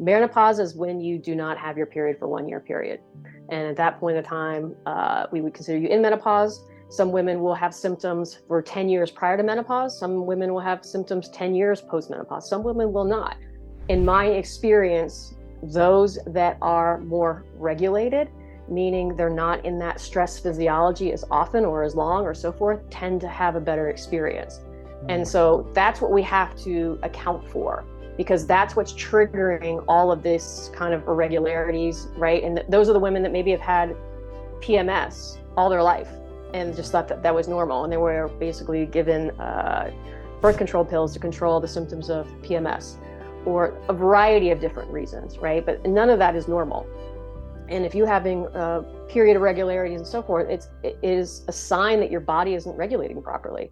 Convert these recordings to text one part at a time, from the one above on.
Menopause is when you do not have your period for 1 year period. And at that point in time, we would consider you in menopause. Some women will have symptoms for 10 years prior to menopause. Some women will have symptoms 10 years post-menopause. Some women will not. In my experience, those that are more regulated, meaning they're not in that stress physiology as often or as long or so forth, tend to have a better experience. And so that's what we have to account for, because that's what's triggering all of this kind of irregularities, right? And those are the women that maybe have had PMS all their life and just thought that that was normal. And they were basically given birth control pills to control the symptoms of PMS, or a variety of different reasons, right? But none of that is normal. And if you're having period irregularities and so forth, it is a sign that your body isn't regulating properly.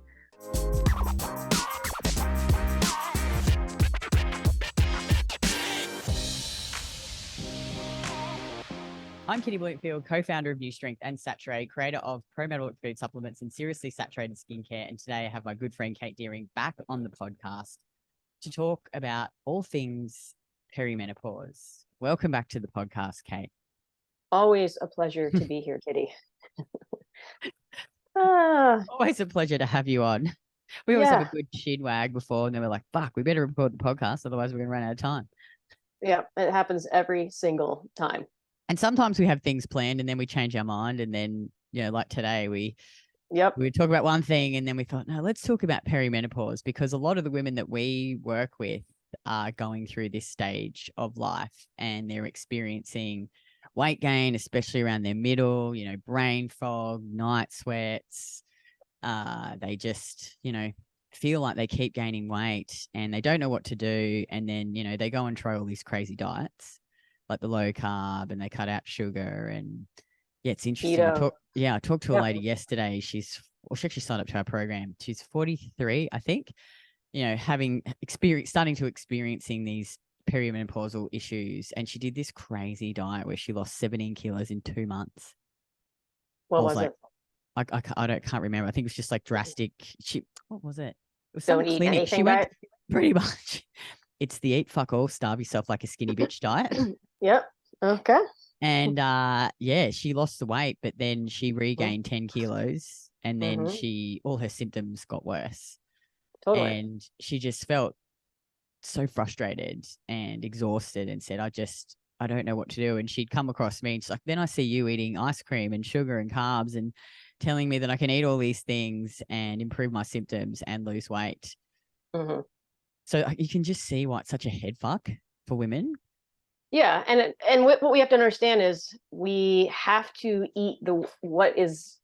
I'm Kitty Bloomfield, co-founder of New Strength and Saturée, creator of Metabolic food supplements and seriously saturated skincare. And today I have my good friend Kate Deering back on the podcast to talk about all things perimenopause. Welcome back to the podcast, Kate. Always a pleasure to be here, Kitty. Always a pleasure to have you on. We always have a good chin wag before, and then we're like, fuck, we better record the podcast, otherwise we're going to run out of time. Yeah, it happens every single time. And sometimes we have things planned and then we change our mind. And then, you know, like today, we talk about one thing and then we thought, no, let's talk about perimenopause, because a lot of the women that we work with are going through this stage of life and they're experiencing weight gain, especially around their middle, you know, brain fog, night sweats. They just, you know, feel like they keep gaining weight and they don't know what to do. And then, you know, they go and try all these crazy diets, like the low carb, and they cut out sugar. And yeah, it's interesting. I talked to a lady yesterday. She actually signed up to our program. She's 43, I think, you know, starting to experiencing these perimenopausal issues. And she did this crazy diet where she lost 17 kilos in 2 months. What was it? I can't remember. I think it was just like drastic. What was it? It was Don't eat clinic. anything. She went pretty much. It's the eat, fuck all, starve yourself like a skinny bitch diet. Yep. Okay. And she lost the weight, but then she regained 10 kilos and then all her symptoms got worse. Totally. And she just felt so frustrated and exhausted and said, I don't know what to do. And she'd come across me and she's like, then I see you eating ice cream and sugar and carbs and telling me that I can eat all these things and improve my symptoms and lose weight. Mm-hmm. So you can just see why it's such a head fuck for women. Yeah. And what we have to understand is we have to eat what is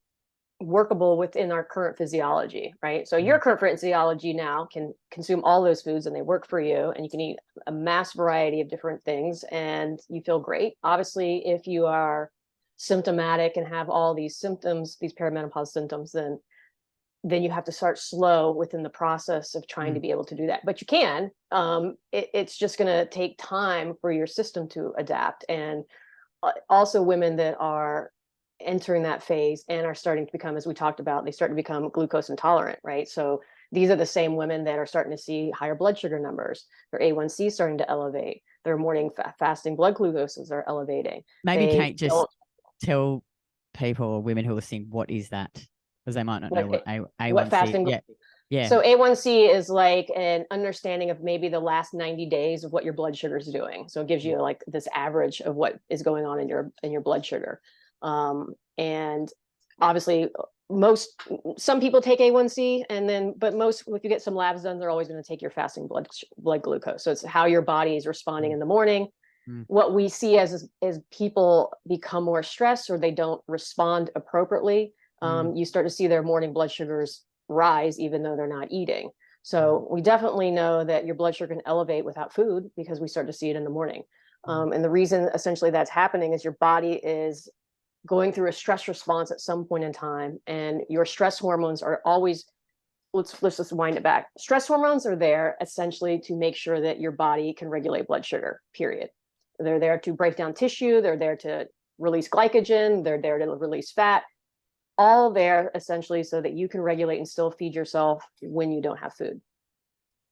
workable within our current physiology, right? So your current physiology now can consume all those foods and they work for you, and you can eat a mass variety of different things and you feel great. Obviously, if you are symptomatic and have all these symptoms, these perimenopause symptoms, then you have to start slow within the process of trying to be able to do that. But you can. It's just going to take time for your system to adapt. And also women that are entering that phase and are starting to become, as we talked about, they start to become glucose intolerant, right? So these are the same women that are starting to see higher blood sugar numbers. Their A1C is starting to elevate. Their morning fasting blood glucoses are elevating. Maybe Kate just tell people or women who are listening, what is that? Because they might not know what A1C. What fasting? Yeah. So A1C is like an understanding of maybe the last 90 days of what your blood sugar is doing. So it gives you like this average of what is going on in your blood sugar. And obviously some people take A1C but most, if you get some labs done, they're always going to take your fasting blood glucose. So it's how your body is responding in the morning. What we see as people become more stressed or they don't respond appropriately, you start to see their morning blood sugars rise, even though they're not eating. So we definitely know that your blood sugar can elevate without food because we start to see it in the morning. And the reason essentially that's happening is your body is going through a stress response at some point in time, and your stress hormones are always, let's just wind it back. Stress hormones are there essentially to make sure that your body can regulate blood sugar, period. They're there to break down tissue. They're there to release glycogen. They're there to release fat, all there essentially so that you can regulate and still feed yourself when you don't have food.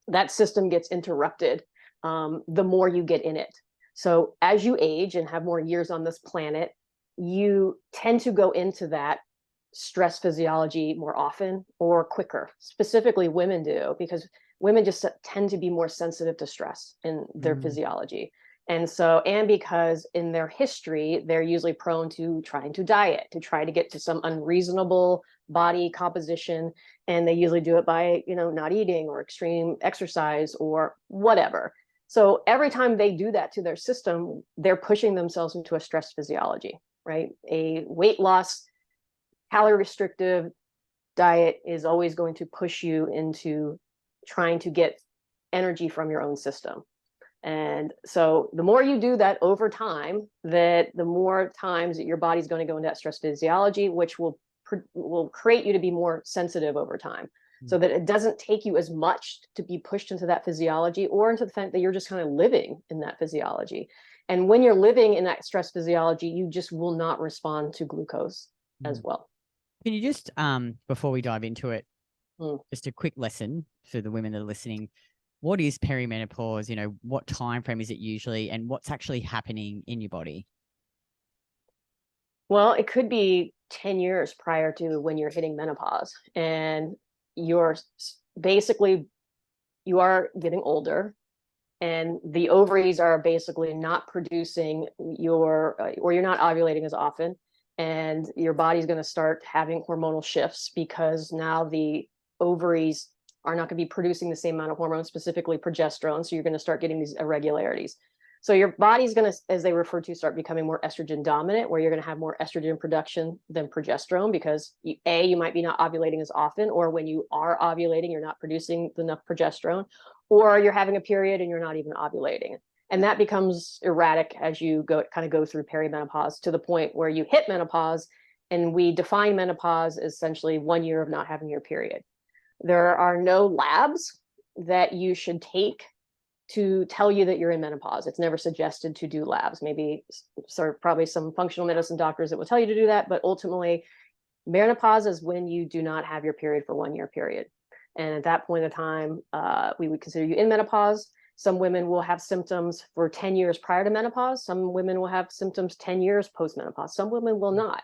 That system gets interrupted the more you get in it. So as you age and have more years on this planet, you tend to go into that stress physiology more often or quicker. Specifically, women do, because women just tend to be more sensitive to stress in their physiology. And so, and because in their history, they're usually prone to trying to diet, to try to get to some unreasonable body composition. And they usually do it by, not eating or extreme exercise or whatever. So every time they do that to their system, they're pushing themselves into a stress physiology, right? A weight loss, calorie restrictive diet is always going to push you into trying to get energy from your own system. And so the more you do that over time, that the more times that your body's going to go into that stress physiology, which will create you to be more sensitive over time, so that it doesn't take you as much to be pushed into that physiology, or into the fact that you're just kind of living in that physiology. And when you're living in that stress physiology, you just will not respond to glucose as well. Can you just, before we dive into it, just a quick lesson for the women that are listening? What is perimenopause? What time frame is it usually, and what's actually happening in your body? Well, it could be 10 years prior to when you're hitting menopause, and you're basically, you are getting older, and the ovaries are basically not producing or you're not ovulating as often, and your body's going to start having hormonal shifts, because now the ovaries are not going to be producing the same amount of hormones, specifically progesterone. So you're going to start getting these irregularities. So your body's going to, as they refer to, start becoming more estrogen dominant, where you're going to have more estrogen production than progesterone, because you might be not ovulating as often, or when you are ovulating, you're not producing enough progesterone, or you're having a period and you're not even ovulating. And that becomes erratic as you go through perimenopause, to the point where you hit menopause. And we define menopause as essentially 1 year of not having your period. There are no labs that you should take to tell you that you're in menopause. It's never suggested to do labs. Maybe probably some functional medicine doctors that will tell you to do that, but ultimately menopause is when you do not have your period for 1 year period. And at that point in time, we would consider you in menopause. Some women will have symptoms for 10 years prior to menopause. Some women will have symptoms 10 years post-menopause. Some women will not.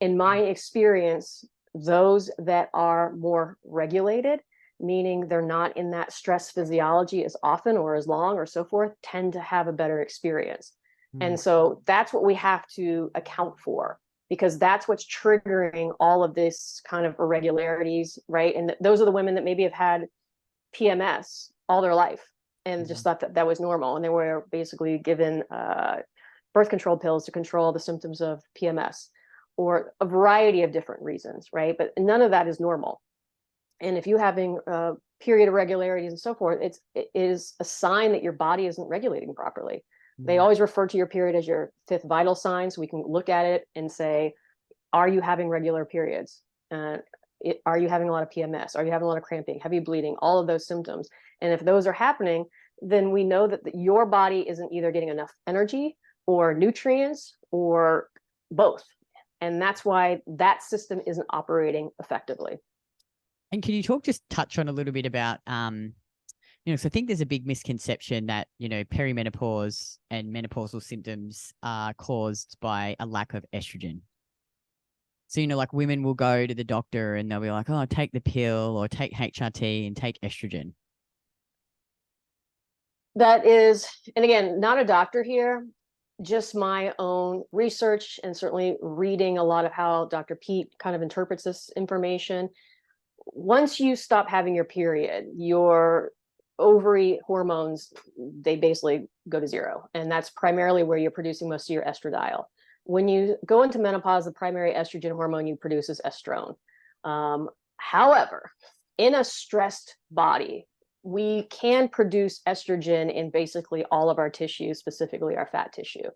In my experience, those that are more regulated, meaning they're not in that stress physiology as often or as long or so forth, tend to have a better experience. And so that's what we have to account for, because that's what's triggering all of this kind of irregularities, right? And those are the women that maybe have had PMS all their life and just thought that was normal. And they were basically given birth control pills to control the symptoms of PMS, or a variety of different reasons, right? But none of that is normal. And if you're having period irregularities and so forth, it is a sign that your body isn't regulating properly. They always refer to your period as your fifth vital sign. So we can look at it and say, are you having regular periods? Are you having a lot of PMS? Are you having a lot of cramping, heavy bleeding, all of those symptoms? And if those are happening, then we know that your body isn't either getting enough energy or nutrients or both. And that's why that system isn't operating effectively. And can you just touch on a little bit about, so I think there's a big misconception that, perimenopause and menopausal symptoms are caused by a lack of estrogen. So, like women will go to the doctor and they'll be like, oh, take the pill or take HRT and take estrogen. That is, and again, not a doctor here, just my own research and certainly reading a lot of how Dr. Pete kind of interprets this information. Once you stop having your period, your ovary hormones, they basically go to zero. And that's primarily where you're producing most of your estradiol. When you go into menopause, the primary estrogen hormone you produce is estrone. However, in a stressed body, we can produce estrogen in basically all of our tissues, specifically our fat tissue.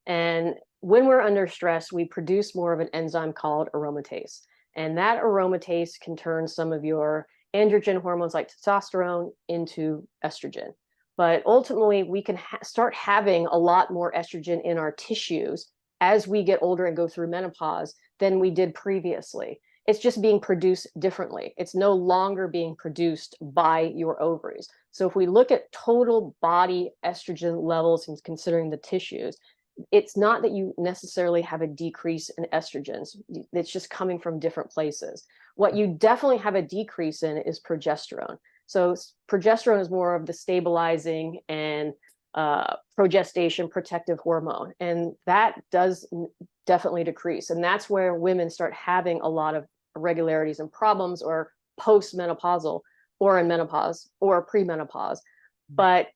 And when we're under stress, we produce more of an enzyme called aromatase. And that aromatase can turn some of your androgen hormones like testosterone into estrogen. But ultimately, we can start having a lot more estrogen in our tissues as we get older and go through menopause than we did previously. It's just being produced differently. It's no longer being produced by your ovaries. So if we look at total body estrogen levels and considering the tissues, it's not that you necessarily have a decrease in estrogens. It's just coming from different places. What you definitely have a decrease in is progesterone. So progesterone is more of the stabilizing and progestation protective hormone. And that does definitely decrease. And that's where women start having a lot of irregularities and problems, or post-menopausal, or in menopause, or premenopause. But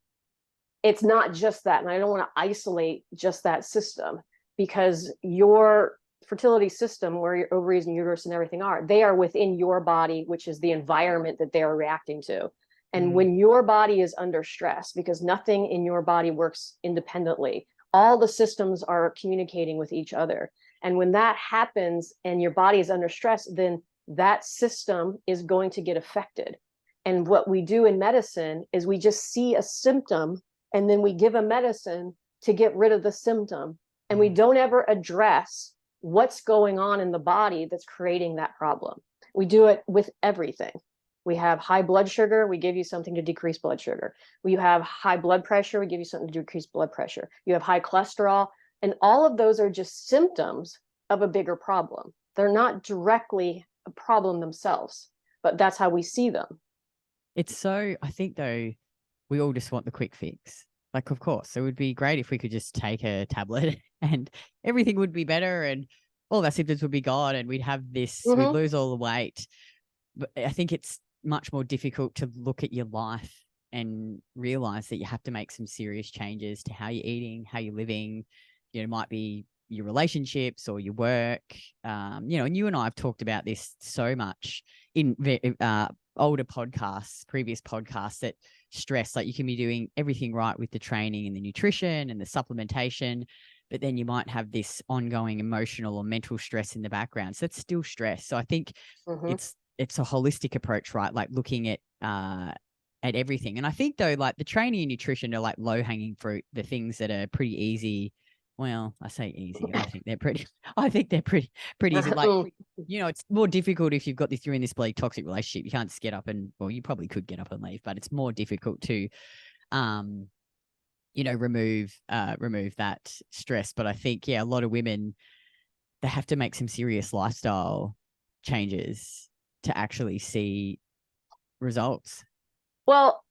it's not just that. And I don't want to isolate just that system, because your fertility system, where your ovaries and uterus and everything are, they are within your body, which is the environment that they're reacting to. And when your body is under stress, because nothing in your body works independently, all the systems are communicating with each other. And when that happens and your body is under stress, then that system is going to get affected. And what we do in medicine is we just see a symptom, and then we give a medicine to get rid of the symptom. And we don't ever address what's going on in the body that's creating that problem. We do it with everything. We have high blood sugar, we give you something to decrease blood sugar. You have high blood pressure, we give you something to decrease blood pressure. You have high cholesterol, and all of those are just symptoms of a bigger problem. They're not directly a problem themselves, but that's how we see them. It's so, I think though, we all just want the quick fix. Like, of course, it would be great if we could just take a tablet and everything would be better and all our symptoms would be gone and we'd have this, we'd lose all the weight. But I think it's much more difficult to look at your life and realize that you have to make some serious changes to how you're eating, how you're living. You know, it might be your relationships or your work. You know, and you and I have talked about this so much in older podcasts, previous podcasts, that stress, like you can be doing everything right with the training and the nutrition and the supplementation, but then you might have this ongoing emotional or mental stress in the background. So that's still stress. So I think it's a holistic approach, right? Like looking at everything. And I think though, like the training and nutrition are like low hanging fruit, the things that are pretty easy. Well, I say easy. I think they're pretty easy. Like, you know, it's more difficult if you've got this, you're in this like toxic relationship. You can't just get up and, well, you probably could get up and leave, but it's more difficult to, you know, remove that stress. But I think, yeah, a lot of women, they have to make some serious lifestyle changes to actually see results. Well,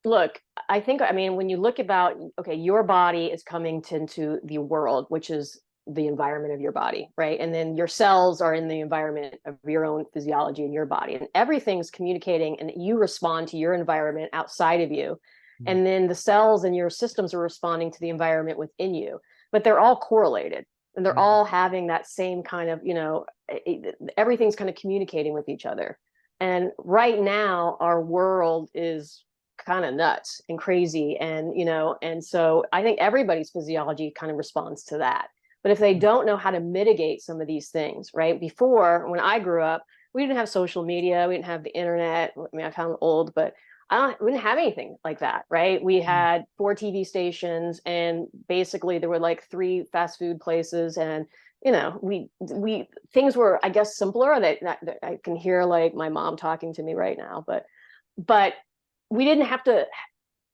look, I mean, when you look about, okay, your body is coming into the world, which is the environment of your body, right? And then your cells are in the environment of your own physiology in your body, and everything's communicating, and you respond to your environment outside of you. And then the cells and your systems are responding to the environment within you, but they're all correlated and they're all having that same kind of, you know, everything's kind of communicating with each other. And right now our world is kind of nuts and crazy, and you know, and so I think everybody's physiology kind of responds to that. But if they don't know how to mitigate some of these things, right? Before, when I grew up, we didn't have social media, we didn't have the internet. I mean, I sound old, but we didn't have anything like that, right? We had 4 TV stations, and basically there were like 3 fast food places, and you know, we things were, I guess, simpler. That I can hear like my mom talking to me right now, but we didn't have to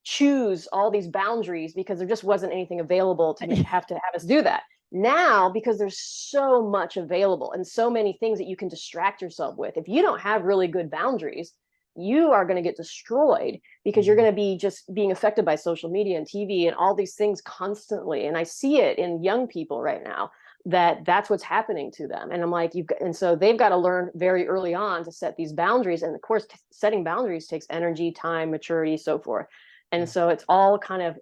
choose all these boundaries because there just wasn't anything available to have us do that. Now, because there's so much available and so many things that you can distract yourself with, if you don't have really good boundaries, you are going to get destroyed, because you're going to be just being affected by social media and TV and all these things constantly. And I see it in young people right now, that's what's happening to them. And I'm like, and so they've got to learn very early on to set these boundaries. And of course, setting boundaries takes energy, time, maturity, so forth. And so it's all kind of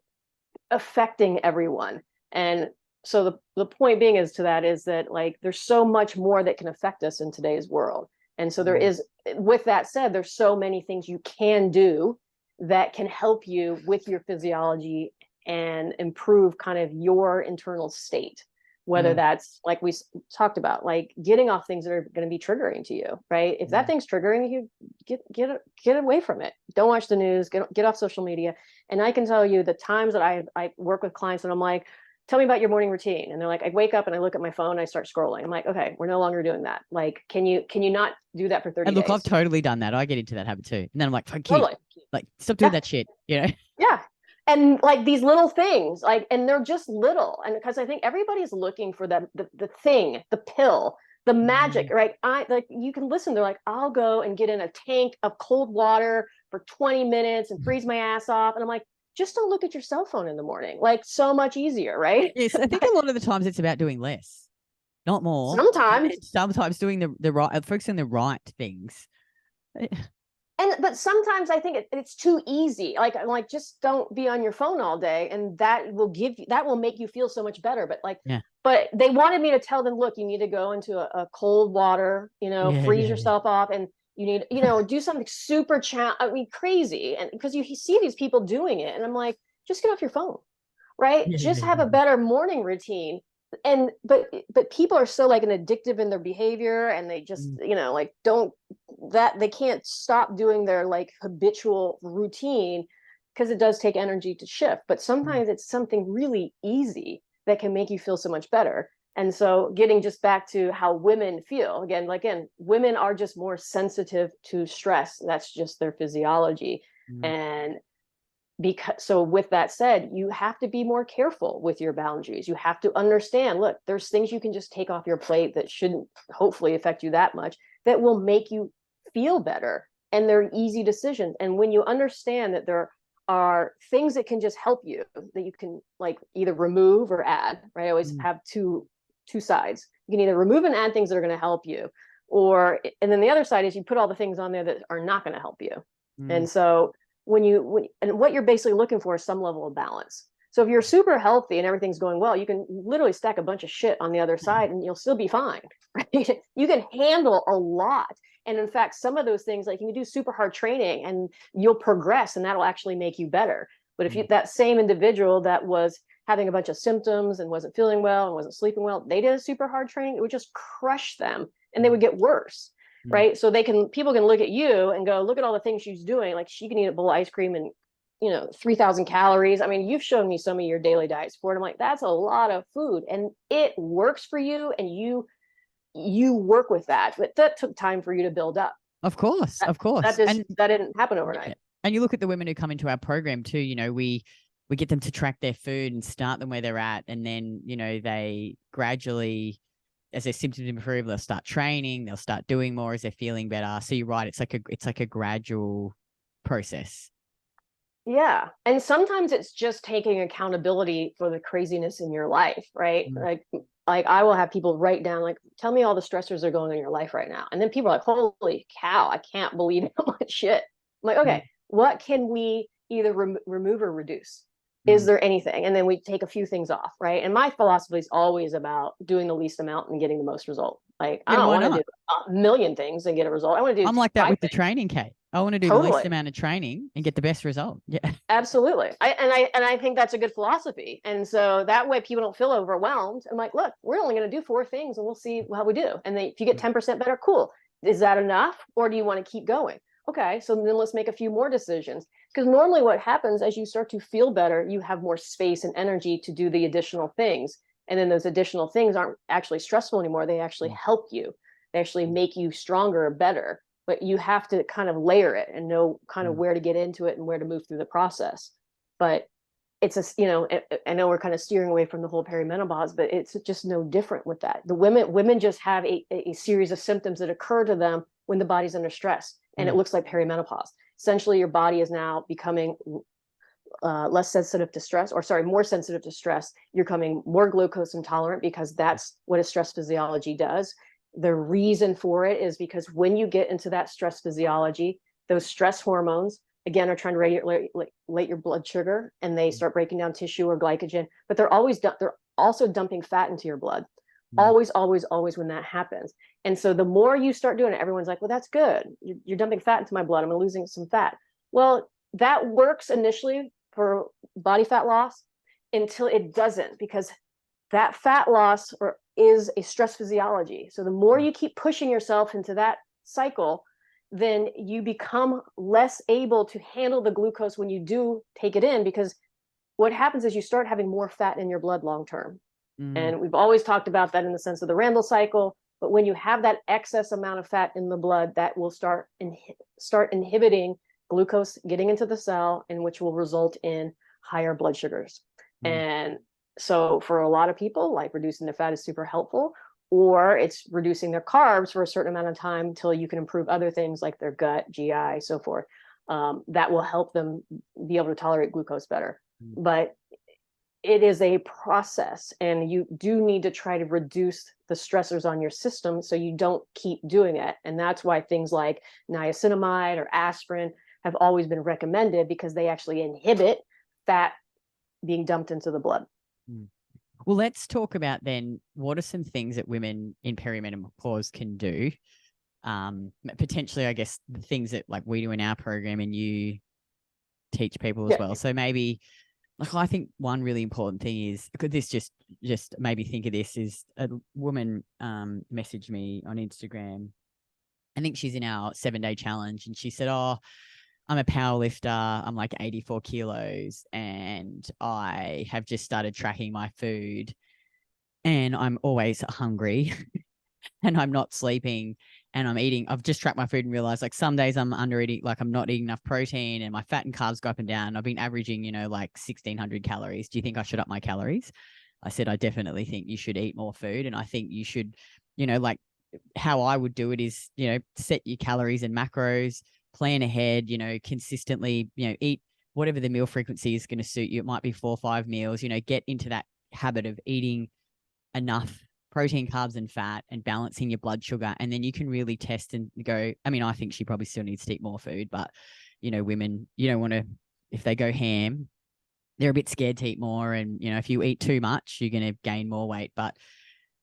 affecting everyone. And so the point being is that like, there's so much more that can affect us in today's world. And so there is, with that said, there's so many things you can do that can help you with your physiology and improve kind of your internal state. Whether that's, like we talked about, like getting off things that are going to be triggering to you, right? If that thing's triggering you, get away from it. Don't watch the news, get off social media. And I can tell you the times that I work with clients and I'm like, tell me about your morning routine. And they're like, I wake up and I look at my phone and I start scrolling. I'm like, okay, we're no longer doing that. Like, can you not do that for 30 And look, days? I've totally done that. I get into that habit too. And then I'm like, Totally. Like, stop doing that shit, you know? Yeah. And like these little things, like, and they're just little. And because I think everybody's looking for the thing, the pill, the magic, right? Like, you can listen, they're like, I'll go and get in a tank of cold water for 20 minutes and freeze my ass off. And I'm like, just don't look at your cell phone in the morning. Like, so much easier, right? Yes, I think a lot of the times it's about doing less, not more. Sometimes doing the right, focusing on the right things. But sometimes I think it's too easy. Like just don't be on your phone all day, and that will make you feel so much better. But but they wanted me to tell them, look, you need to go into a cold water, freeze yourself off, and you need, do something super crazy. And because you see these people doing it, and I'm like, just get off your phone, right? Just have a better morning routine. And but people are so like an addictive in their behavior, and they just like they can't stop doing their like habitual routine, because it does take energy to shift. But sometimes it's something really easy that can make you feel so much better. And so getting just back to how women feel again, women are just more sensitive to stress. That's just their physiology. And so with that said, you have to be more careful with your boundaries. You have to understand, look, there's things you can just take off your plate that shouldn't hopefully affect you that much, that will make you feel better. And they're easy decisions. And when you understand that there are things that can just help you, that you can like either remove or add, right? I always have two sides. You can either remove and add things that are going to help you, and then the other side is you put all the things on there that are not going to help you. And so and what you're basically looking for is some level of balance. So if you're super healthy and everything's going well, you can literally stack a bunch of shit on the other side and you'll still be fine, right? You can handle a lot. And in fact, some of those things, like you can do super hard training and you'll progress, and that'll actually make you better. But if that same individual that was having a bunch of symptoms and wasn't feeling well and wasn't sleeping well, they did a super hard training, it would just crush them and they would get worse. Right. So people can look at you and go, look at all the things she's doing. Like, she can eat a bowl of ice cream and, 3,000 calories. I mean, you've shown me some of your daily diet support. I'm like, that's a lot of food, and it works for you. And you work with that, but that took time for you to build up. Of course. That didn't happen overnight. And you look at the women who come into our program too, we get them to track their food and start them where they're at. And then, they gradually, as their symptoms improve, they'll start training, they'll start doing more as they're feeling better. So you're right, it's like a gradual process. Yeah. And sometimes it's just taking accountability for the craziness in your life, right? Like I will have people write down, like, tell me all the stressors that are going on in your life right now. And then people are like, holy cow, I can't believe how much shit. I'm like, okay, what can we either remove or reduce? Is there anything? And then we take a few things off, right? And my philosophy is always about doing the least amount and getting the most result. Like, I don't want to do a million things and get a result. I want to do. I'm like that with the training, Kate. I want to do the least amount of training and get the best result. Yeah, absolutely. I think that's a good philosophy. And so that way people don't feel overwhelmed. I'm like, look, we're only going to do 4 things and we'll see how we do. And then if you get 10% better, cool. Is that enough? Or do you want to keep going? Okay, so then let's make a few more decisions. Because normally what happens as you start to feel better, you have more space and energy to do the additional things. And then those additional things aren't actually stressful anymore. They actually help you. They actually make you stronger or better. But you have to kind of layer it and know kind of where to get into it and where to move through the process. But it's I know we're kind of steering away from the whole perimenopause, but it's just no different with that. The women just have a series of symptoms that occur to them when the body's under stress. And it looks like perimenopause. Essentially, your body is now becoming less sensitive to stress, more sensitive to stress. You're becoming more glucose intolerant because that's what a stress physiology does. The reason for it is because when you get into that stress physiology, those stress hormones, again, are trying to regulate your blood sugar, and they start breaking down tissue or glycogen, but they're also dumping fat into your blood. Always when that happens. And so the more you start doing it, everyone's like, well, that's good. You're dumping fat into my blood. I'm losing some fat. Well, that works initially for body fat loss until it doesn't, because that fat loss is a stress physiology. So the more you keep pushing yourself into that cycle, then you become less able to handle the glucose when you do take it in, because what happens is you start having more fat in your blood long-term. And we've always talked about that in the sense of the Randall cycle. But when you have that excess amount of fat in the blood, that will start inhibiting glucose getting into the cell, and which will result in higher blood sugars. And so for a lot of people, like reducing the fat is super helpful, or it's reducing their carbs for a certain amount of time until you can improve other things like their gut, GI, so forth. That will help them be able to tolerate glucose better. But it is a process, and you do need to try to reduce the stressors on your system so you don't keep doing it. And that's why things like niacinamide or aspirin have always been recommended, because they actually inhibit fat being dumped into the blood. Well, let's talk about then, what are some things that women in perimenopause can do? Potentially, I guess, the things that like we do in our program and you teach people as well. So maybe, like, I think one really important thing is, could this just made me think of this, is a woman messaged me on Instagram. I think she's in our 7-day challenge, and she said, "Oh, I'm a power lifter. I'm like 84 kilos, and I have just started tracking my food, and I'm always hungry and I'm not sleeping, and I've just tracked my food and realized, like, some days I'm under eating, like I'm not eating enough protein, and my fat and carbs go up and down. I've been averaging, like 1,600 calories. Do you think I should up my calories?" I said, "I definitely think you should eat more food. And I think you should, like, how I would do it is, set your calories and macros, plan ahead, consistently, eat whatever the meal frequency is going to suit you. It might be 4 or 5 meals, get into that habit of eating enough protein, carbs, and fat, and balancing your blood sugar. And then you can really test and go." I mean, I think she probably still needs to eat more food, but, women, you don't want to, if they go ham, they're a bit scared to eat more. And, if you eat too much, you're going to gain more weight. But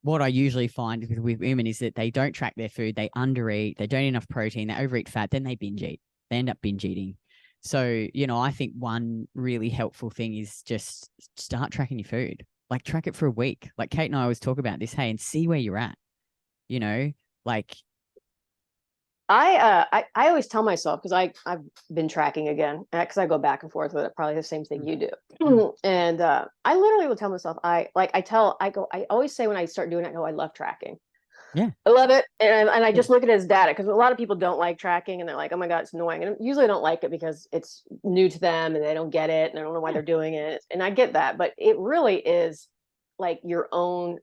what I usually find with women is that they don't track their food, they undereat, they don't eat enough protein, they overeat fat, then they binge eat. They end up binge eating. So, I think one really helpful thing is just start tracking your food. Like, track it for a week. Like Kate and I always talk about this, hey, and see where you're at, like. I always tell myself, because I've been tracking again, because I go back and forth with it, probably the same thing you do. And I literally will tell myself, I always say when I start doing it, I love tracking. Yeah, I love it. And I just look at it as data, because a lot of people don't like tracking, and they're like, "Oh my God, it's annoying." And usually I don't like it because it's new to them and they don't get it and they don't know why they're doing it. And I get that, but it really is like your own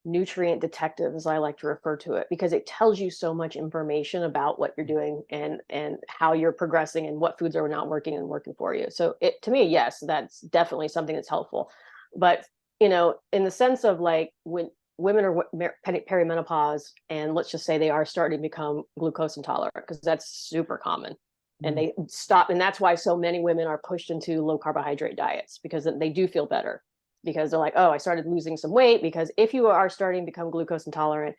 nutrient detective, as I like to refer to it, because it tells you so much information about what you're doing and how you're progressing and what foods are not working and working for you. So to me, yes, that's definitely something that's helpful. But, in the sense of like when women are perimenopause, and let's just say they are starting to become glucose intolerant, because that's super common. And they stop. And that's why so many women are pushed into low carbohydrate diets, because they do feel better, because they're like, "Oh, I started losing some weight." Because if you are starting to become glucose intolerant,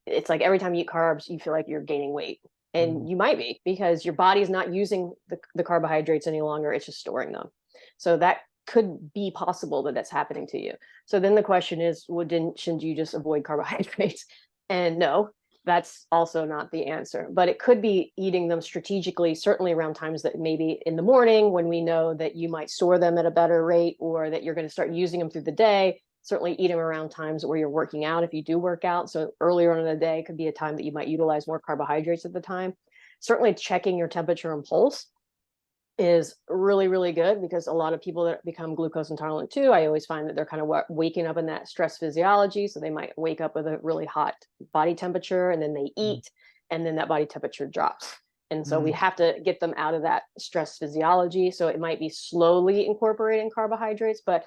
it's like every time you eat carbs, you feel like you're gaining weight. And you might be, because your body is not using the carbohydrates any longer. It's just storing them. So that could be possible that that's happening to you. So then the question is, well, shouldn't you just avoid carbohydrates? And no, that's also not the answer. But it could be eating them strategically, certainly around times that maybe in the morning, when we know that you might store them at a better rate, or that you're going to start using them through the day. Certainly eat them around times where you're working out, if you do work out. So earlier on in the day could be a time that you might utilize more carbohydrates at the time. Certainly checking your temperature and pulse is really, really good, because a lot of people that become glucose intolerant too, I always find that they're kind of waking up in that stress physiology. So they might wake up with a really hot body temperature, and then they eat, and then that body temperature drops. And so we have to get them out of that stress physiology. So it might be slowly incorporating carbohydrates, but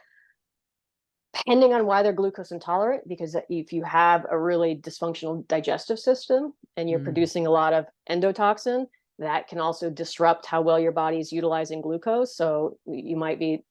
depending on why they're glucose intolerant, because if you have a really dysfunctional digestive system and you're producing a lot of endotoxin, that can also disrupt how well your body is utilizing glucose. So you might be,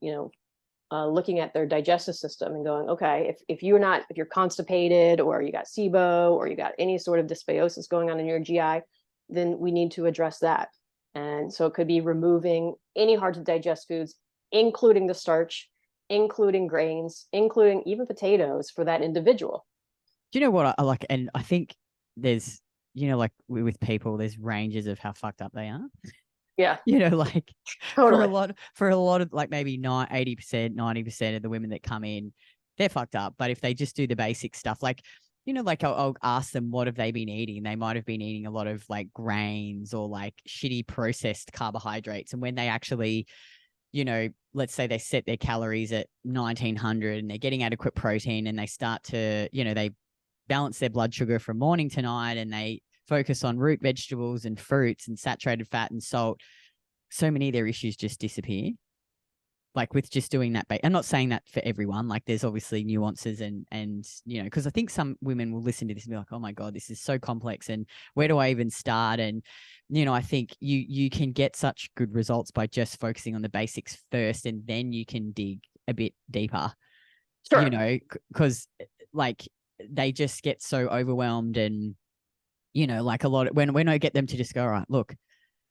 looking at their digestive system and going, okay, if you're constipated, or you got SIBO, or you got any sort of dysbiosis going on in your GI, then we need to address that. And so it could be removing any hard to digest foods, including the starch, including grains, including even potatoes for that individual. Do you know what I like? And I think there's, like with people, there's ranges of how fucked up they are. Yeah. Like Totally. for a lot of like maybe 80%, 90% of the women that come in, they're fucked up. But if they just do the basic stuff, like, like I'll ask them, what have they been eating? They might've been eating a lot of like grains or like shitty processed carbohydrates. And when they actually, let's say they set their calories at 1900 and they're getting adequate protein, and they start to, they balance their blood sugar from morning to night, and they focus on root vegetables and fruits and saturated fat and salt, so many of their issues just disappear. Like with just doing that. I'm not saying that for everyone. Like there's obviously nuances and because I think some women will listen to this and be like, oh my God, this is so complex. And where do I even start? And, I think you can get such good results by just focusing on the basics first, and then you can dig a bit deeper, Sure. Because like they just get so overwhelmed. And, like a lot of, when I get them to just go, all right, look,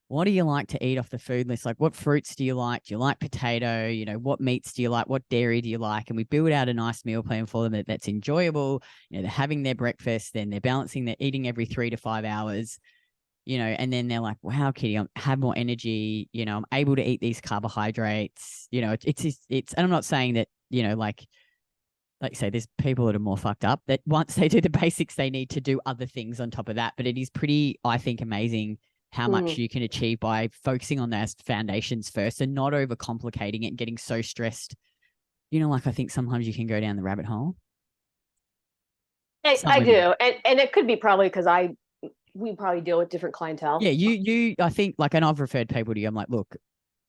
what do you like to eat off the food list? Like, what fruits do you like? Do you like potato? What meats do you like? What dairy do you like? And we build out a nice meal plan for them that's enjoyable. They're having their breakfast, then they're balancing, they're eating every 3 to 5 hours, and then they're like, wow, Kitty, I have more energy. I'm able to eat these carbohydrates. It's, and I'm not saying that, like you say, there's people that are more fucked up that once they do the basics, they need to do other things on top of that. But it is pretty, I think, amazing how much you can achieve by focusing on those foundations first and not overcomplicating it and getting so stressed. Like I think sometimes you can go down the rabbit hole. I do. And it could be probably because we probably deal with different clientele. Yeah, I think like, and I've referred people to you. I'm like, look,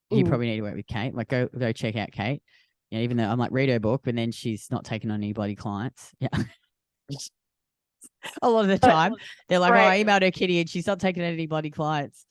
you probably need to work with Kate. Like go check out Kate. Even though I'm like, read her book, but then she's not taking on any bloody clients. Yeah. A lot of the time they're like, right. Oh, I emailed her, Kitty, and she's not taking any bloody clients.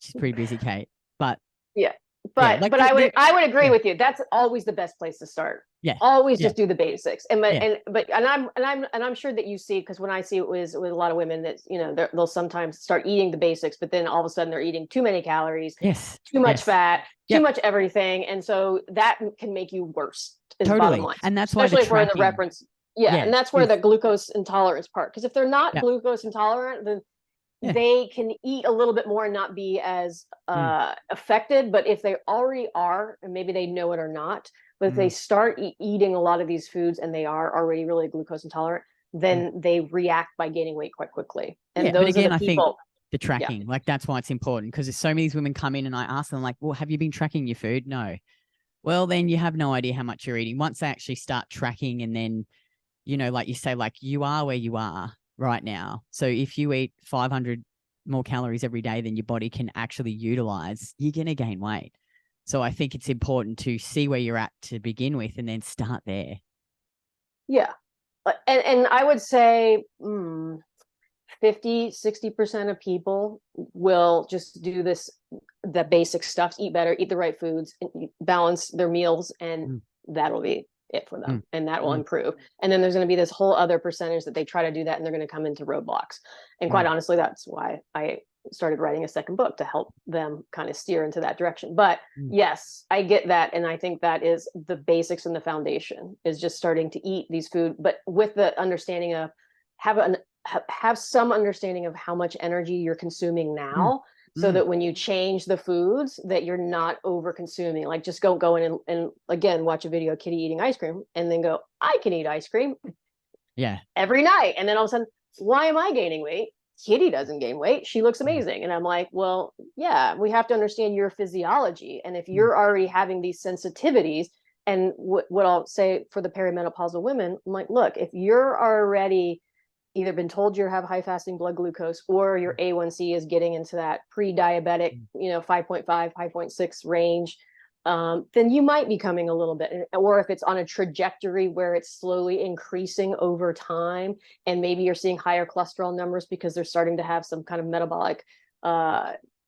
She's pretty busy, Kate. But yeah, but I would agree with you. That's always the best place to start. Yeah, always just do the basics. And I'm sure that you see, because when I see it with a lot of women that they'll sometimes start eating the basics, but then all of a sudden they're eating too many calories, too much fat, too much everything, and so that can make you worse. Is the bottom line. And that's especially why if we're in the reference. Yeah, and that's where the glucose intolerance part. Because if they're not glucose intolerant, then they can eat a little bit more and not be as affected. But if they already are, and maybe they know it or not, but if they start eating a lot of these foods and they are already really glucose intolerant, then they react by gaining weight quite quickly. And those but again, are the people. I think the tracking, like that's why it's important, because there's so many women come in and I ask them like, well, have you been tracking your food? No. Well, then you have no idea how much you're eating. Once they actually start tracking, and then like you say, like you are where you are right now. So if you eat 500 more calories every day than your body can actually utilize, you're going to gain weight. So I think it's important to see where you're at to begin with and then start there. Yeah. And I would say 50-60% of people will just do the basic stuff, eat better, eat the right foods, balance their meals, and that'll be it for them, and that will improve. And then there's going to be this whole other percentage that they try to do that and they're going to come into roadblocks. And quite honestly, that's why I started writing a second book, to help them kind of steer into that direction. But yes, I get that. And I think that is the basics and the foundation, is just starting to eat these food, but with the understanding of have some understanding of how much energy you're consuming now. So that when you change the foods, that you're not over consuming. Like just go in and again, watch a video of Kitty eating ice cream and then go, I can eat ice cream every night. And then all of a sudden, why am I gaining weight? Kitty doesn't gain weight. She looks amazing. And I'm like, well, yeah, we have to understand your physiology. And if you're already having these sensitivities, and what I'll say for the perimenopausal women, I'm like, look, if you're already either been told you have high fasting blood glucose, or your A1C is getting into that pre-diabetic, 5.5, 5.6 range, then you might be coming a little bit. Or if it's on a trajectory where it's slowly increasing over time, and maybe you're seeing higher cholesterol numbers because they're starting to have some kind of metabolic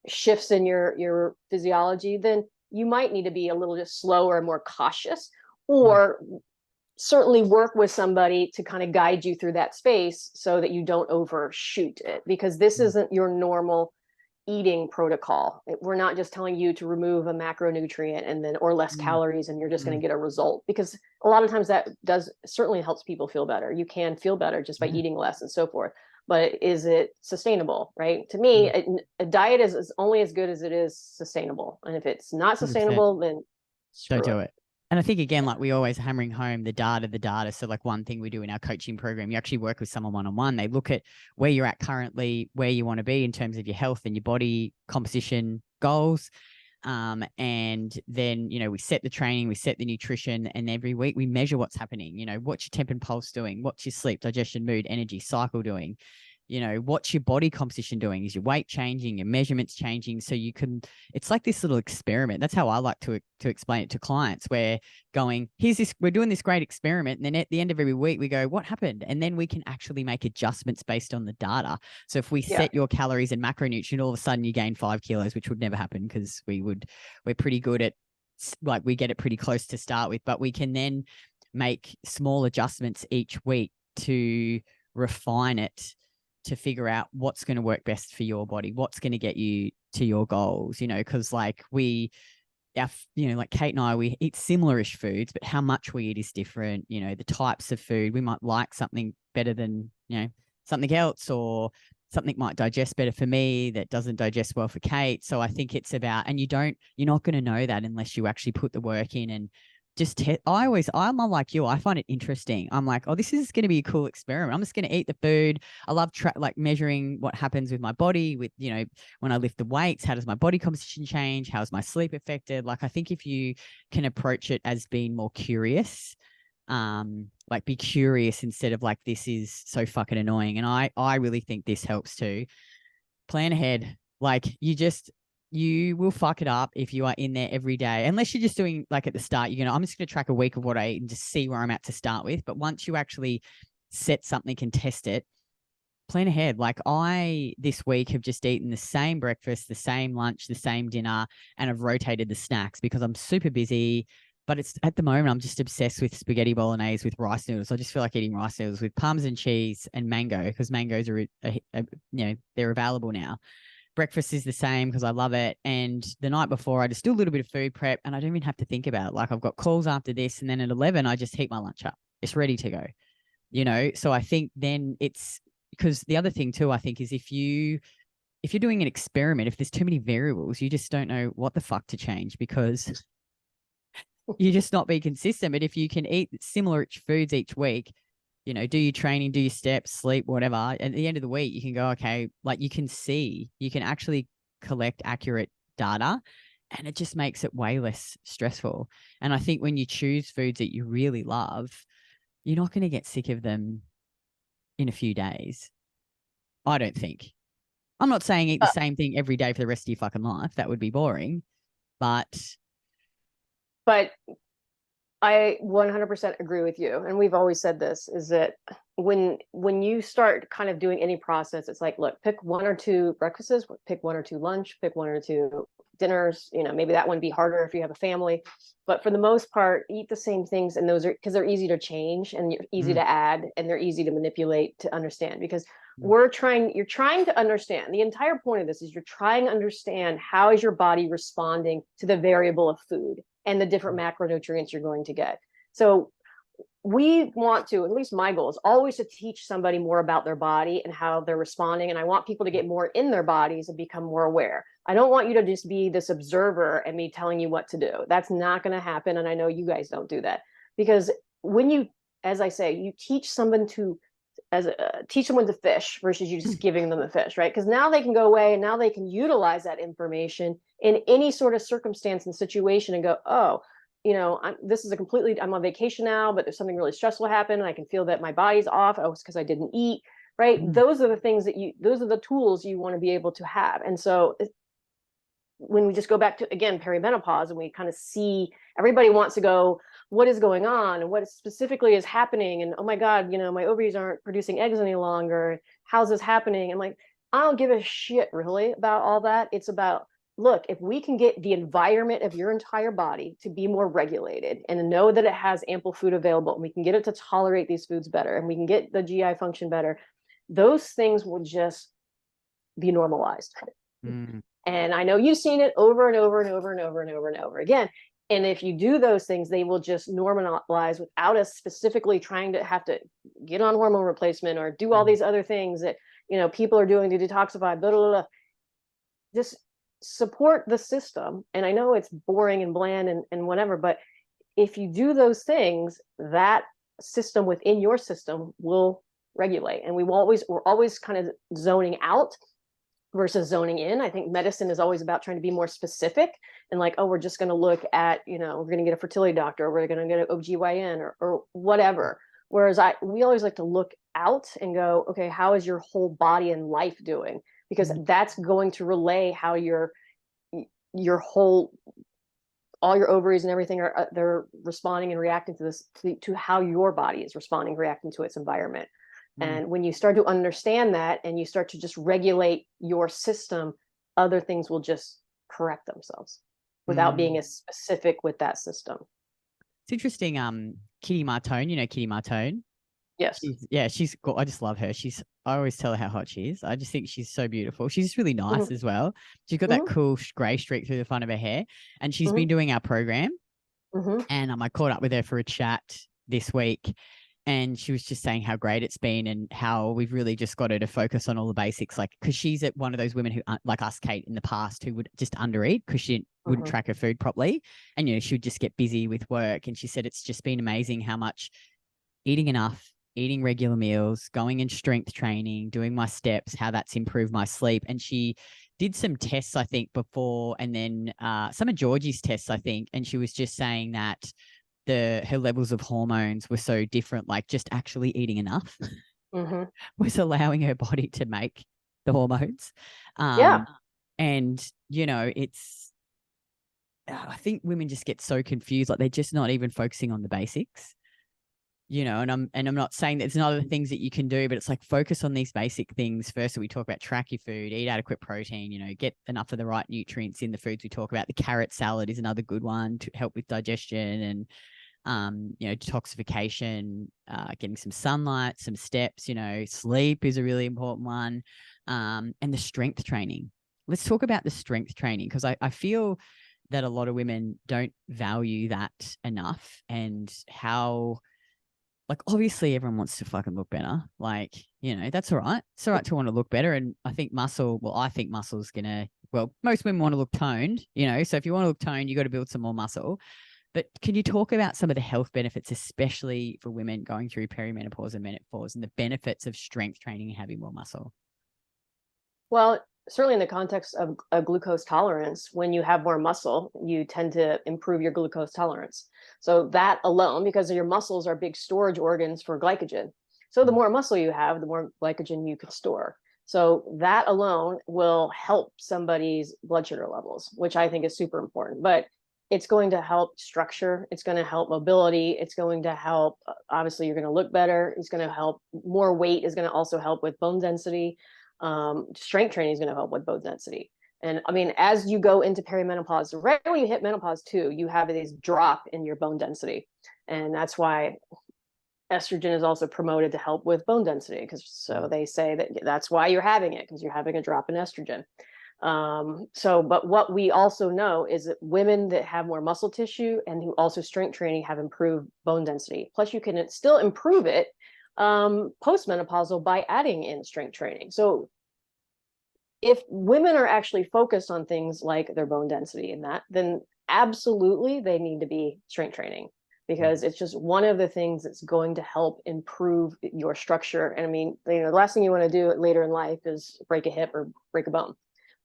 shifts in your physiology, then you might need to be a little bit slower and more cautious, or certainly work with somebody to kind of guide you through that space so that you don't overshoot it, because this isn't your normal eating protocol. We're not just telling you to remove a macronutrient and then, or less calories, and you're just going to get a result, because a lot of times that does certainly helps people feel better. You can feel better just by eating less and so forth. but is it sustainable, right? To me, a diet is only as good as it is sustainable. And if it's not 100%. sustainable, then don't do it. And I think, again, like we always hammering home the data. So like one thing we do in our coaching program, you actually work with someone one-on-one. They look at where you're at currently, where you want to be in terms of your health and your body composition goals. And then, you know, we set the training, we set the nutrition, and every week we measure what's happening. You know, what's your temp and pulse doing? What's your sleep, digestion, mood, energy, cycle doing? You know, what's your body composition doing? Is your weight changing? Your measurements changing? So you can, it's like this little experiment. That's how I like to explain it to clients, where going, here's this, we're doing this great experiment. And then at the end of every week we go, what happened? And then we can actually make adjustments based on the data. So if we set your calories and macronutrient, all of a sudden you gain 5 kilos, which would never happen because we're pretty good at, like, we get it pretty close to start with, but we can then make small adjustments each week to refine it, to figure out what's going to work best for your body, what's going to get you to your goals, you know, because like like Kate and I, we eat similar-ish foods, but how much we eat is different. You know, the types of food, we might like something better than, you know, something else, or something might digest better for me that doesn't digest well for Kate. So I think it's about, and you're not going to know that unless you actually put the work in and just I'm like you. I find it interesting. I'm like, oh, this is going to be a cool experiment. I'm just going to eat the food. I love like measuring what happens with my body, with, you know, when I lift the weights, how does my body composition change? How's my sleep affected? Like, I think if you can approach it as being more curious, like be curious instead of like, this is so fucking annoying. And I really think this helps too. Plan ahead. Like, you will fuck it up if you are in there every day, unless you're just doing like at the start, you're going to, I'm just going to track a week of what I eat and just see where I'm at to start with. But once you actually set something and test it, plan ahead. Like, I, this week, have just eaten the same breakfast, the same lunch, the same dinner, and I've rotated the snacks because I'm super busy. But it's, at the moment, I'm just obsessed with spaghetti bolognese with rice noodles. I just feel like eating rice noodles with Parmesan cheese and mango, because mangoes are, you know, they're available now. Breakfast is the same because I love it. And the night before, I just do a little bit of food prep, and I don't even have to think about it. Like, I've got calls after this, and then at 11, I just heat my lunch up. It's ready to go, you know? So I think then it's, because the other thing too, I think, is if you're doing an experiment, if there's too many variables, you just don't know what the fuck to change, because you just not be consistent. But if you can eat similar foods each week, you know, do your training, do your steps, sleep, whatever. And at the end of the week, you can go, okay, like, you can actually collect accurate data, and it just makes it way less stressful. And I think when you choose foods that you really love, you're not going to get sick of them in a few days. I don't think. I'm not saying eat the same thing every day for the rest of your fucking life. That would be boring. But I 100% agree with you. And we've always said this, is that when you start kind of doing any process, it's like, look, pick 1 or 2 breakfasts, pick 1 or 2 lunch, pick 1 or 2 dinners. You know, maybe that one be harder if you have a family, but for the most part, eat the same things. And those are, because they're easy to change and easy to add, and they're easy to manipulate, to understand, because you're trying to understand. The entire point of this is you're trying to understand, how is your body responding to the variable of food and the different macronutrients you're going to get. So we want to, at least my goal is always to teach somebody more about their body and how they're responding. And I want people to get more in their bodies and become more aware. I don't want you to just be this observer and me telling you what to do. That's not going to happen. And I know you guys don't do that, because when you, as I say, you teach someone to, teach someone to fish versus you just giving them the fish, right? Because now they can go away and now they can utilize that information in any sort of circumstance and situation and go, oh, you know, I'm on vacation now, but there's something really stressful happened, and I can feel that my body's off. Oh, it's because I didn't eat, right? Those are the things those are the tools you want to be able to have. And so when we just go back to, again, perimenopause, and we kind of see, everybody wants to go, what is going on and what specifically is happening? And oh my God, you know, my ovaries aren't producing eggs any longer. How's this happening? And like, I don't give a shit really about all that. It's about, look, if we can get the environment of your entire body to be more regulated and know that it has ample food available, and we can get it to tolerate these foods better, and we can get the GI function better, those things will just be normalized. And I know you've seen it over and over and over and over and over and over again. And if you do those things, they will just normalize without us specifically trying to have to get on hormone replacement or do all these other things that people are doing to detoxify, blah, blah, blah. Just support the system. And I know it's boring and bland and whatever, but if you do those things, that system within your system will regulate. And we're always kind of zoning out versus zoning in. I think medicine is always about trying to be more specific and like, oh, we're just going to look at, we're going to get a fertility doctor, or we're going to get an OBGYN or whatever. Whereas we always like to look out and go, okay, how is your whole body and life doing? Because that's going to relay how your whole, all your ovaries and everything they're responding and reacting to this, to how your body is responding, reacting to its environment. And when you start to understand that and you start to just regulate your system, other things will just correct themselves without being as specific with that system. It's interesting. Kitty Martone, Kitty Martone? Yes. She's I just love her. I always tell her how hot she is. I just think she's so beautiful. She's just really nice as well. She's got that cool gray streak through the front of her hair, and she's been doing our program. And I caught up with her for a chat this week, and she was just saying how great it's been and how we've really just got her to focus on all the basics. Like, because she's one of those women who, like us, Kate, in the past, who would just undereat because she wouldn't track her food properly. And, she would just get busy with work. And she said it's just been amazing how much eating enough, eating regular meals, going in strength training, doing my steps, how that's improved my sleep. And she did some tests, I think, before, and then some of Georgie's tests, I think. And she was just saying that her levels of hormones were so different, like just actually eating enough was allowing her body to make the hormones. And, I think women just get so confused, like they're just not even focusing on the basics, and I'm not saying that it's not other things that you can do, but it's like focus on these basic things first. So we talk about track your food, eat adequate protein, get enough of the right nutrients in the foods we talk about. The carrot salad is another good one to help with digestion and, detoxification, getting some sunlight, some steps, sleep is a really important one. And the strength training. Let's talk about the strength training, because I feel that a lot of women don't value that enough, and how, like, obviously everyone wants to fucking look better. Like, that's all right. It's all right to want to look better. And I think muscle's most women want to look toned, so if you want to look toned, you got to build some more muscle. But can you talk about some of the health benefits, especially for women going through perimenopause and menopause, and the benefits of strength training and having more muscle? Well, certainly in the context of a glucose tolerance, when you have more muscle, you tend to improve your glucose tolerance. So that alone, because your muscles are big storage organs for glycogen. So the more muscle you have, the more glycogen you can store. So that alone will help somebody's blood sugar levels, which I think is super important. But it's going to help structure. It's going to help mobility. It's going to help, obviously, you're going to look better. It's going to help. More weight is going to also help with bone density. Strength training is going to help with bone density. And I mean, as you go into perimenopause, right when you hit menopause too, you have this drop in your bone density. And that's why estrogen is also promoted to help with bone density, because so they say that's why you're having it, because you're having a drop in estrogen. But what we also know is that women that have more muscle tissue and who also strength training have improved bone density. Plus, you can still improve it postmenopausal by adding in strength training. So if women are actually focused on things like their bone density and that, then absolutely they need to be strength training, because it's just one of the things that's going to help improve your structure. And I mean, the last thing you want to do later in life is break a hip or break a bone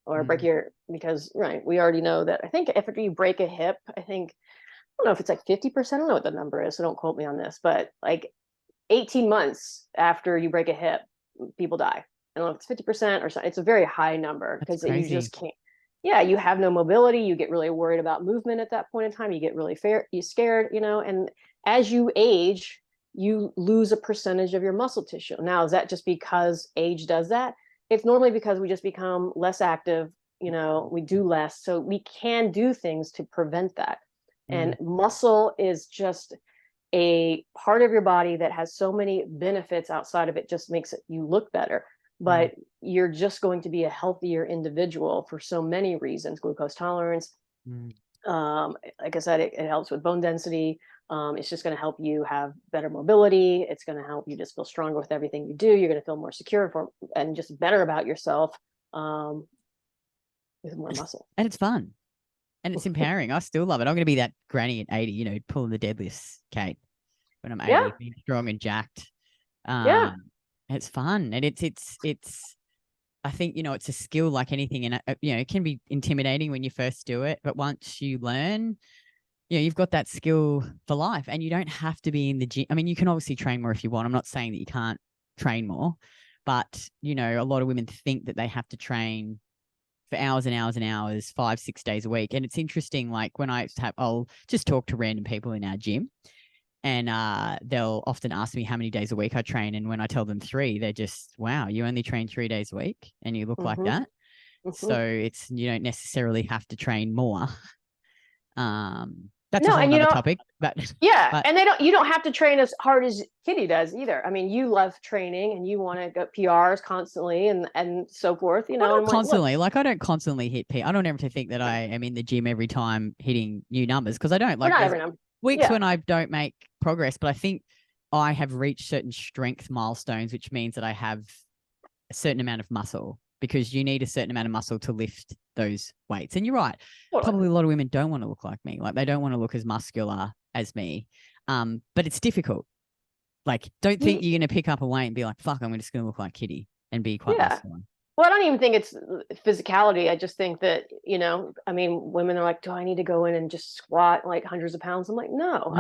or break because we already know that. I think after you break a hip, I don't know if it's like 50%, I don't know what the number is, so don't quote me on this, but like 18 months after you break a hip, people die. I don't know if it's 50% or something. It's a very high number, because you just can't. Yeah, you have no mobility. You get really worried about movement at that point in time. You get really scared, and as you age, you lose a percentage of your muscle tissue. Now, is that just because age does that? It's normally because we just become less active, we do less. So we can do things to prevent that. And muscle is just a part of your body that has so many benefits outside of it, just makes you look better. But you're just going to be a healthier individual for so many reasons. Glucose tolerance, like I said, it helps with bone density. It's just going to help you have better mobility. It's going to help you just feel stronger with everything you do. You're going to feel more secure and just better about yourself with more muscle. And it's fun. And it's empowering. I still love it. I'm going to be that granny at 80, you know, pulling the deadlifts, Kate, when I'm 80, being strong and jacked. It's fun. And it's, I think, you know, it's a skill like anything. And, you know, it can be intimidating when you first do it. But once you learn, you know, you've got that skill for life, and you don't have to be in the gym. I mean, you can obviously train more if you want. I'm not saying that you can't train more, but, you know, a lot of women think that they have to train for hours and hours and hours, 5-6 days a week. And it's interesting, like when I'll just talk to random people in our gym, and they'll often ask me how many days a week I train. And when I tell them 3, they're just, wow, you only train 3 days a week and you look like that. So you don't necessarily have to train more. That's a whole other topic, but and you don't have to train as hard as Kitty does either. I mean, you love training and you want to go PRs constantly and so forth, you know. Constantly, like I don't constantly hit I don't ever think that I am in the gym every time hitting new numbers, because I don't. Like, not every number. Weeks when I don't make progress, but I think I have reached certain strength milestones, which means that I have a certain amount of muscle, because you need a certain amount of muscle to lift those weights. And you're right. Probably a lot of women don't want to look like me. Like, they don't want to look as muscular as me. But it's difficult. Like, don't think you're going to pick up a weight and be like, fuck, I'm just going to look like Kitty and be quite muscular. Well, I don't even think it's physicality. I just think that, you know, I mean, women are like, do I need to go in and just squat like hundreds of pounds? I'm like, no,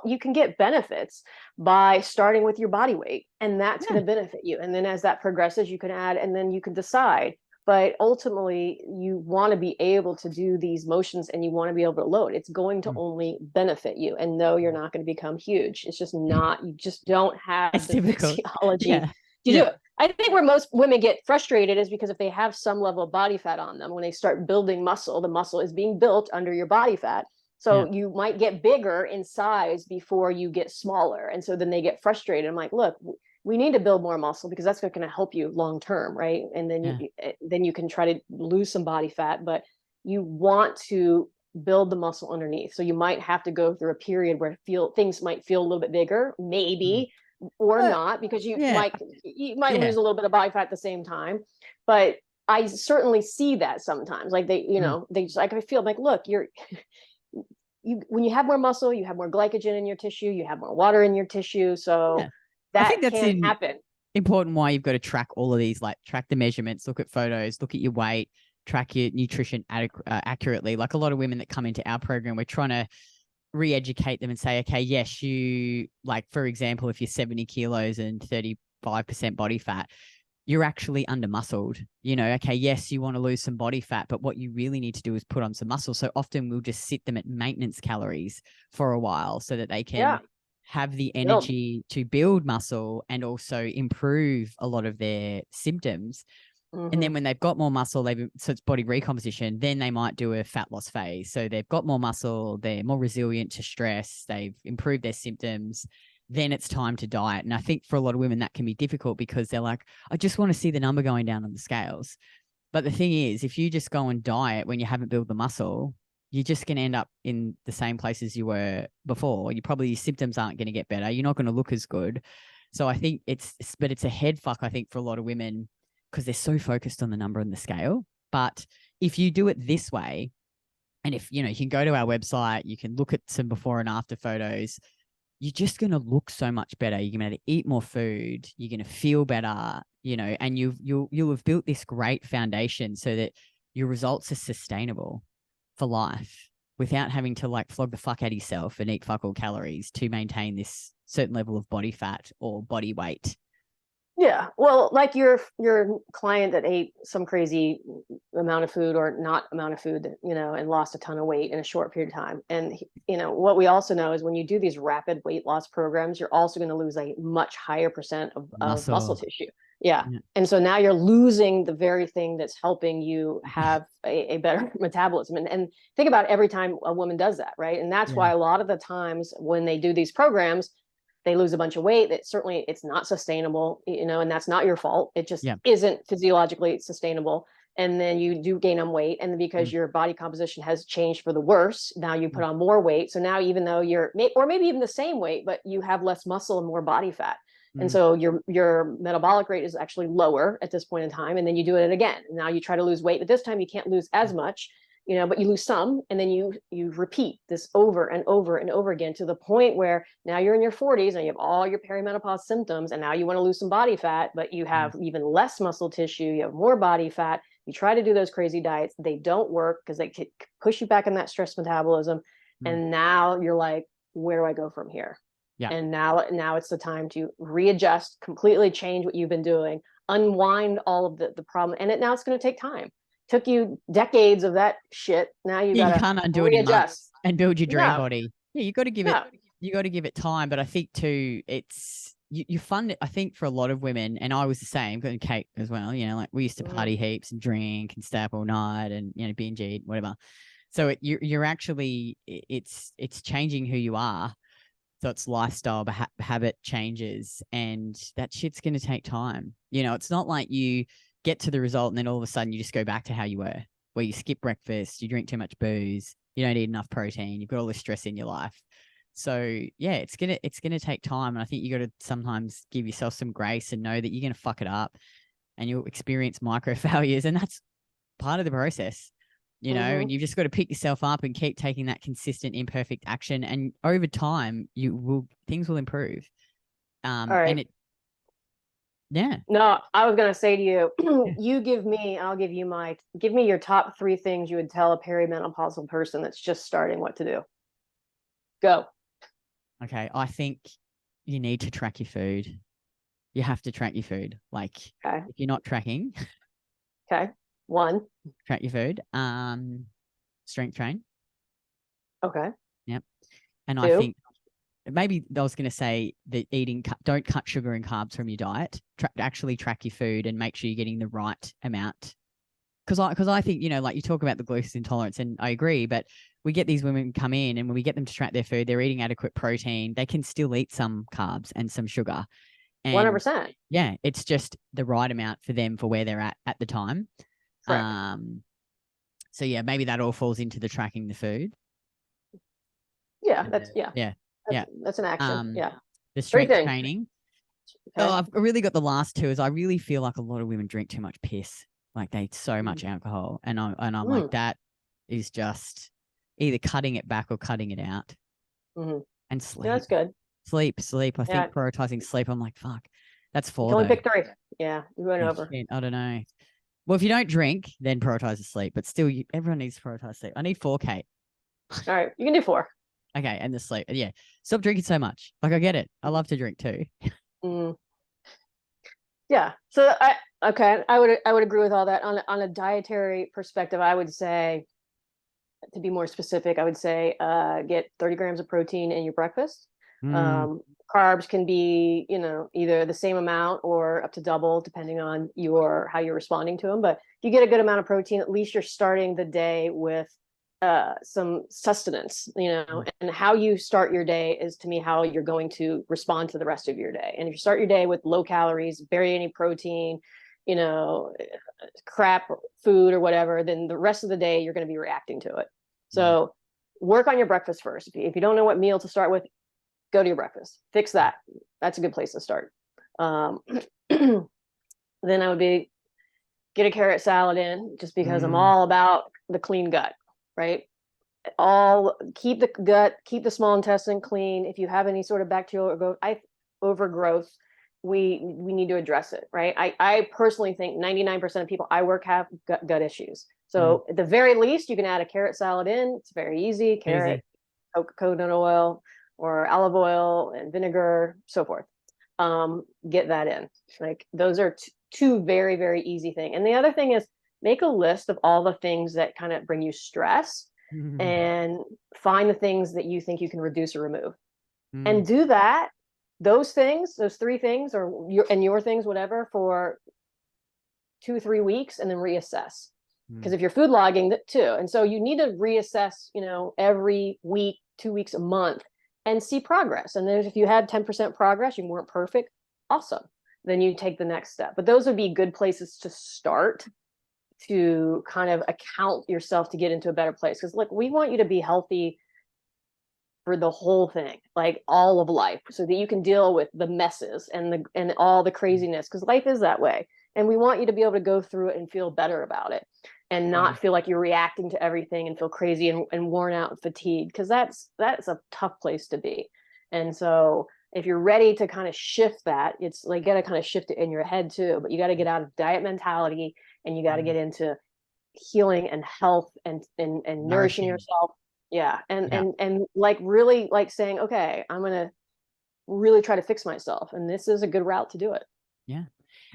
you can get benefits by starting with your body weight, and that's going to benefit you. And then as that progresses, you can add, and then you can decide. But ultimately, you want to be able to do these motions, and you want to be able to load. It's going to only benefit you. And no, you're not going to become huge. It's just not, you just don't have the physiology to do it. I think where most women get frustrated is because if they have some level of body fat on them, when they start building muscle, the muscle is being built under your body fat. So you might get bigger in size before you get smaller. And so then they get frustrated. I'm like, look, we need to build more muscle, because that's going to help you long term, right? And then you can try to lose some body fat, but you want to build the muscle underneath. So you might have to go through a period where things might feel a little bit bigger, maybe, or not, because you might lose a little bit of body fat at the same time. But I certainly see that sometimes, like they, you know, they just, like, I feel like, look, when you have more muscle, you have more glycogen in your tissue, you have more water in your tissue. So that I think that's can happen. Important why you've got to track all of these, like track the measurements, look at photos, look at your weight, track your nutrition accurately. Like a lot of women that come into our program, we're trying to re-educate them and say, okay, yes, you, like, for example, if you're 70 kilos and 35% body fat, you're actually under muscled, you know. Okay, yes, you want to lose some body fat, but what you really need to do is put on some muscle. So often we'll just sit them at maintenance calories for a while so that they can have the energy to build muscle and also improve a lot of their symptoms. And then when they've got more muscle, so it's body recomposition, then they might do a fat loss phase. So they've got more muscle, they're more resilient to stress, they've improved their symptoms, then it's time to diet. And I think for a lot of women that can be difficult, because they're like, I just want to see the number going down on the scales. But the thing is, if you just go and diet when you haven't built the muscle, you're just going to end up in the same places you were before. Your symptoms aren't going to get better. You're not going to look as good. So I think it's a head fuck, I think, for a lot of women, because they're so focused on the number and the scale. But if you do it this way, and if, you know, you can go to our website, you can look at some before and after photos, you're just going to look so much better. You're going to eat more food. You're going to feel better, you know, and you'll have built this great foundation so that your results are sustainable for life without having to like flog the fuck out of yourself and eat fuck all calories to maintain this certain level of body fat or body weight. Yeah. Well, like your client that ate some crazy amount of food or not amount of food, you know, and lost a ton of weight in a short period of time. And, you know, what we also know is when you do these rapid weight loss programs, you're also going to lose a much higher percent of muscle tissue. Yeah. And so now you're losing the very thing that's helping you have a better metabolism. And think about every time a woman does that, right? And that's why a lot of the times when they do these programs, they lose a bunch of weight. It's not sustainable, you know, and that's not your fault. It just isn't physiologically sustainable. and then you do gain on weight, and because your body composition has changed for the worse, now you put on more weight. So now, even though you're, or maybe even the same weight, but you have less muscle and more body fat, and so your metabolic rate is actually lower at this point in time. And then you do it again. Now you try to lose weight, but this time you can't lose as much, but you lose some, and then you repeat this over and over and over again, to the point where now you're in your 40s and you have all your perimenopause symptoms, and now you want to lose some body fat, but you have even less muscle tissue, you have more body fat. You try to do those crazy diets, they don't work because they push you back in that stress metabolism. And now you're like, where do I go from here? Yeah. And now it's the time to readjust, completely change what you've been doing, unwind all of the problem. And now it's going to take time. Took you decades of that shit. Now you can't undo it in months and build your dream body. Yeah, you got to give it time. But I think too, it's you fund it. I think for a lot of women, and I was the same, and Kate as well. Like we used to party heaps and drink and stay up all night and binge eat, whatever. So you're actually it's changing who you are. So it's lifestyle, habit changes, and that shit's going to take time. It's not like you get to the result and then all of a sudden you just go back to how you were, where you skip breakfast, you drink too much booze, you don't eat enough protein, you've got all this stress in your life. So yeah, it's gonna take time, and I think you got to sometimes give yourself some grace and know that you're gonna fuck it up, and you'll experience micro failures, and that's part of the process. And you've just got to pick yourself up and keep taking that consistent, imperfect action. And over time, things will improve. All right. And yeah. No, I was going to say to you, I'll give you give me your top 3 things you would tell a perimenopausal person that's just starting what to do. Go. Okay. I think you need to track your food. You have to track your food. Like, if you're not tracking. Okay. 1. Track your food. Strength train. Okay. Yep. And 2. I think maybe I was going to say that don't cut sugar and carbs from your diet. Actually track your food and make sure you're getting the right amount. Because I think, like you talk about the glucose intolerance, and I agree, but we get these women come in, and when we get them to track their food, they're eating adequate protein. They can still eat some carbs and some sugar. And 100%. Yeah, it's just the right amount for them for where they're at the time. Correct. So yeah, maybe that all falls into the tracking the food. Yeah, that's an action. The strength training. Okay. Oh, I've really got the last 2. Is I really feel like a lot of women drink too much piss. Like they eat so much alcohol, and I'm like, that is just either cutting it back or cutting it out. And sleep. Yeah, that's good. Sleep. I think prioritizing sleep. I'm like, fuck, that's 4. You can only pick 3. Yeah, you went over. Shit, I don't know. Well, if you don't drink, then prioritize the sleep. But still, everyone needs to prioritize sleep. I need 4, Kate. All right, you can do 4. Okay, and the sleep. Yeah, stop drinking so much. Like, I get it. I love to drink too. Yeah. So I would agree with all that. On a dietary perspective, I would say, to be more specific, I would say get 30 grams of protein in your breakfast. Carbs can be, either the same amount or up to double, depending on how you're responding to them. But if you get a good amount of protein, at least you're starting the day with some sustenance, and how you start your day is, to me, how you're going to respond to the rest of your day. And if you start your day with low calories, barely any protein, crap food or whatever, then the rest of the day you're going to be reacting to it. So work on your breakfast first. If you don't know what meal to start with, go to your breakfast, fix that. That's a good place to start. Then I would get a carrot salad in, just because I'm all about the clean gut, right? Keep the gut, keep the small intestine clean. If you have any sort of bacterial overgrowth, we need to address it, right? I personally think 99% of people I work have gut issues. So at the very least, you can add a carrot salad in. It's very easy. Carrot, coconut oil, or olive oil and vinegar, so forth. Get that in. Like, those are 2 very, very easy things. And the other thing is, make a list of all the things that kind of bring you stress, and find the things that you think you can reduce or remove. And do that, those 3 things, or your things, whatever, for 2-3 weeks, and then reassess. Because if you're food logging too, and so you need to reassess, every week, 2 weeks, a month, and see progress. And then if you had 10% progress, you weren't perfect, awesome. Then you take the next step. But those would be good places to start. to kind of account yourself to get into a better place. Because look, we want you to be healthy for the whole thing, like all of life, so that you can deal with the messes and all the craziness, because life is that way. And we want you to be able to go through it and feel better about it, and not feel like you're reacting to everything and feel crazy and worn out and fatigued, because that's a tough place to be. And so if you're ready to kind of shift that, it's like, you got to kind of shift it in your head too, but you got to get out of diet mentality, and you got to get into healing and health and nourishing yourself. Yeah. And like really like saying, okay, I'm going to really try to fix myself. And this is a good route to do it. Yeah.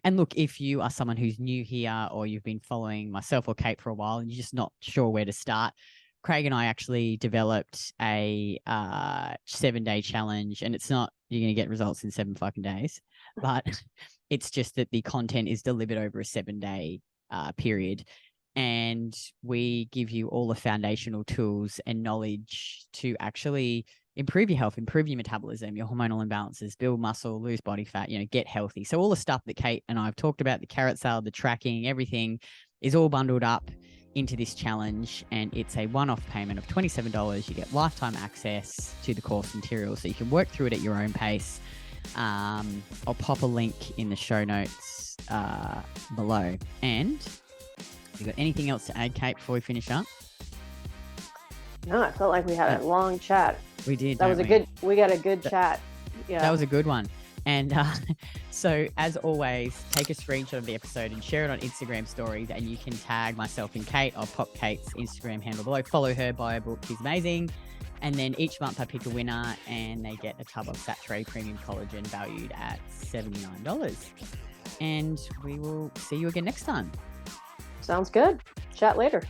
And look, if you are someone who's new here, or you've been following myself or Kate for a while and you're just not sure where to start, Craig and I actually developed a 7-day challenge, and it's not, you're going to get results in 7 fucking days, but it's just that the content is delivered over a 7-day period. And we give you all the foundational tools and knowledge to actually improve your health, improve your metabolism, your hormonal imbalances, build muscle, lose body fat, get healthy. So all the stuff that Kate and I have talked about, the carrot salad, the tracking, everything is all bundled up into this challenge. And it's a one-off payment of $27. You get lifetime access to the course material, so you can work through it at your own pace. I'll pop a link in the show notes below. And you got anything else to add, Kate, before we finish up? No, I felt like we had a long chat. We did. That was we got a good chat. Yeah. That was a good one. And so as always, take a screenshot of the episode and share it on Instagram stories, and you can tag myself and Kate. I'll pop Kate's Instagram handle below. Follow her, buy her book. She's amazing. And then each month I pick a winner, and they get a tub of Saturée Premium Collagen valued at $79. And we will see you again next time. Sounds good. Chat later.